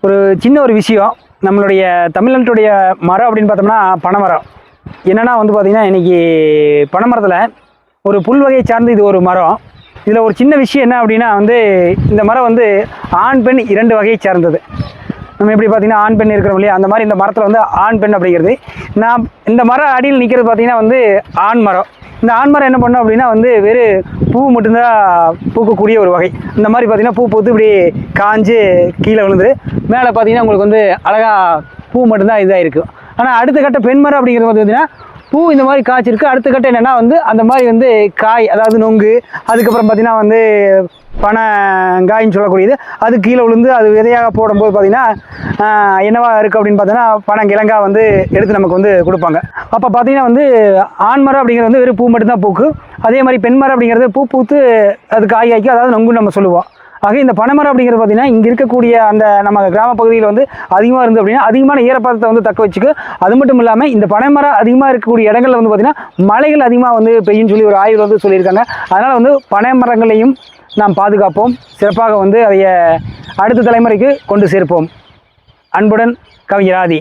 ஒரு சின்ன ஒரு விஷயம். நம்மளுடைய தமிழ்நாட்டுடைய மரம் அப்படின்னு பார்த்தோம்னா பனைமரம். என்னென்னா வந்து பார்த்திங்கன்னா இன்றைக்கி பனைமரத்தில் ஒரு புல் வகையை சார்ந்து இது ஒரு மரம். இதில் ஒரு சின்ன விஷயம் என்ன அப்படின்னா வந்து இந்த மரம் வந்து ஆண் பெண் 2 வகையை சார்ந்தது. நம்ம எப்படி பார்த்திங்கன்னா ஆண் பெண் இருக்கிறோம் இல்லையா, அந்த மாதிரி இந்த மரத்தில் வந்து ஆண் பெண் அப்படிங்கிறது. நான் இந்த மரம் அடியில் நிற்கிறது பார்த்திங்கன்னா வந்து ஆண் மரம். இந்த ஆண் மரம் என்ன பண்ணோம் அப்படின்னா வந்து வெறும் பூ மட்டும்தான் பூக்கக்கூடிய ஒரு வகை. இந்த மாதிரி பார்த்திங்கன்னா பூ பூத்து இப்படி காஞ்சு கீழே விழுந்து மேலே பார்த்திங்கன்னா உங்களுக்கு வந்து அழகாக பூ மட்டும்தான் இதாக இருக்குது. ஆனால் அடுத்த கட்ட பெண் மரம் அப்படிங்கிறது வந்து பார்த்திங்கன்னா பூ இந்த மாதிரி காய்ச்சிருக்கு. அடுத்த கட்டம் என்னென்னா வந்து அந்த மாதிரி வந்து காய், அதாவது நொங்கு, அதுக்கப்புறம் பார்த்திங்கன்னா வந்து பனங்காயின்னு சொல்லக்கூடியது அது கீழே விழுந்து அது விதையாக போடும்போது பார்த்திங்கன்னா என்னவா இருக்குது அப்படின்னு பார்த்தோன்னா பனங்கிழங்காக வந்து எடுத்து நமக்கு வந்து கொடுப்பாங்க. அப்போ பார்த்திங்கன்னா வந்து ஆண் மரம் அப்படிங்கிறது வந்து வெறும் பூ மட்டும்தான் பூக்கு. அதே மாதிரி பெண் மரம் அப்படிங்கிறது பூ பூத்து அது காய் காய்க்கும், அதாவது நொங்குன்னு நம்ம சொல்லுவோம். ஆக இந்த பனைமரம் அப்படிங்கிறது பார்த்திங்கன்னா இங்கே இருக்கக்கூடிய அந்த நம்ம கிராம பகுதியில் வந்து அதிகமாக இருந்து அப்படின்னா அதிகமான ஈரப்பதத்தை வந்து தக்க வச்சுக்கு. அது மட்டும் இல்லாமல் இந்த பனைமரம் அதிகமாக இருக்கக்கூடிய இடங்களில் வந்து பார்த்திங்கன்னா மழைகள் அதிகமாக வந்து பெய்யும்னு சொல்லி ஒரு ஆய்வு வந்து சொல்லியிருக்காங்க. அதனால் வந்து பனை மரங்களையும் நாம் பாதுகாப்போம், சிறப்பாக வந்து அதை அடுத்த தலைமுறைக்கு கொண்டு சேர்ப்போம். அன்புடன் கவிஞர் ஆதி.